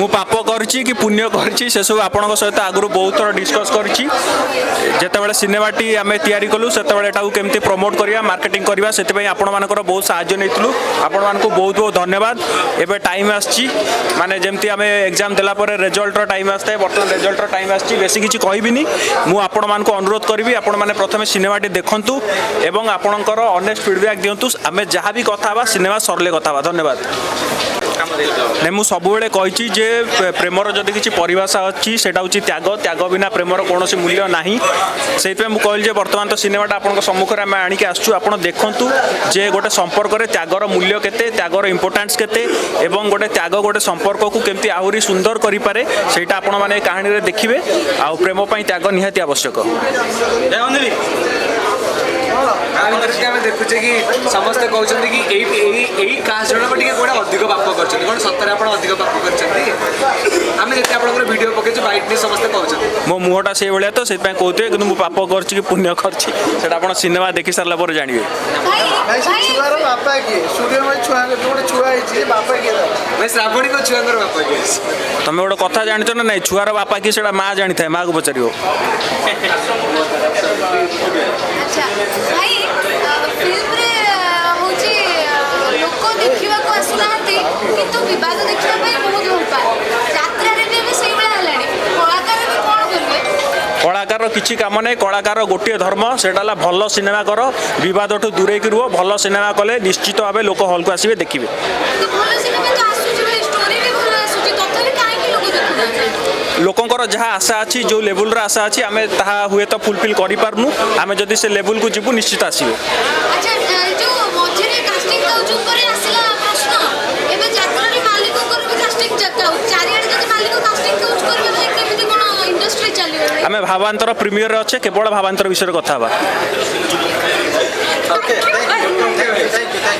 पाप करछि कि पुण्य करछि से सब आपनक सहित आगु बहुत थोड़ा डिस्कस करछि जेतेबेले सिनेमाटी आमे तैयारी कलु सेतेबेले एटाକୁ केमती प्रमोट करिया मार्केटिंग करिया सेते पई आपण मानकर बहुत सहाय्य नेतलु आपण मानको बहुत बहुत धन्यवाद एबे टाइम आछि माने जेमती आमे एग्जाम देला परे रिजल्ट रो टाइम आस्ते बर्तमान रिजल्ट रो टाइम आछि बेसी किछि कहबिनी मु आपण मानको अनुरोध करबी आपण माने प्रथमे सिनेमाटी देखंतु एवं आपणकर ऑनेस्ट फीडबैक दियंतु आमे जहाँ भी कथा बा सिनेमा सरले कथा बा धन्यवाद नहीं मुझे सबुबले कही जे प्रेमर जदि किसी परिभाषा अच्छी से त्याग त्याग बिना प्रेमर कौन मूल्य ना से मुझे बर्तमान तो सिनेमाटा आप सम्मुख में आणिक आसचु आप देखूँ जे गोटे संपर्क में त्यागर मूल्य केते त्यागर इंपोर्टान्स केते एवं गोटे त्याग गोटे संपर्क को केमती आहरी सुंदर करें सेटा आपण मैंने कहानी में देखिए आ प्रेम त्याग निहाती आवश्यक देखुचे कि समस्त कहते कि यही कास्ट जन गोटे अधिक पाप कर सतरे आप अधिक पाप कर वीडियो पकड़ बाइट समस्त कहते मो मुहटा से भाया तो कहते कि पाप कर पुण्य कर सिनेमा देखी सारा पर जानवे श्रावणी छुआ बापा किए तुम गोटे कथा जाच ना ना छुआर बापा कि माँ जानी था माँ को पचार अच्छा भाई फिल्म रे होची लोक देखिबा को आसुना हती किंतु विवाद देखिबा पई बहुत भल पाए यात्रा रे भी सेही बेला हलानी कलाकार भी कोन करबे कलाकार किछि काम नहीं कलाकार गोटे धर्म सेटा भल सिनेमा कर विवाद ठू दूरे की रुह भल सिनेमा कले निश्चित भाव लोक हॉल को आसबे देखिए तो भल सिनेमा तो आसुची भाई स्टोरी भी भल आसुची तथापि काहे कि लोक देखुना लोकंकर जहाँ आशा अच्छी जो लेवल आशा अच्छी आम हुए तो फुलफिल करूँ आम जदि से लेवल को जीवु निश्चित आसबे अच्छा जो मझिरे कास्टिंग काउच ऊपर आसिला प्रश्न एबे यात्रा रे मालिक को भी कास्टिंग जकाउ चारियाडे जदि मालिक कास्टिंग काउच करबे भाई केमिति कोन इंडस्ट्री चलिबे आम भावांतर प्रीमियर अच्छे केवल भावांतर विषय कथा।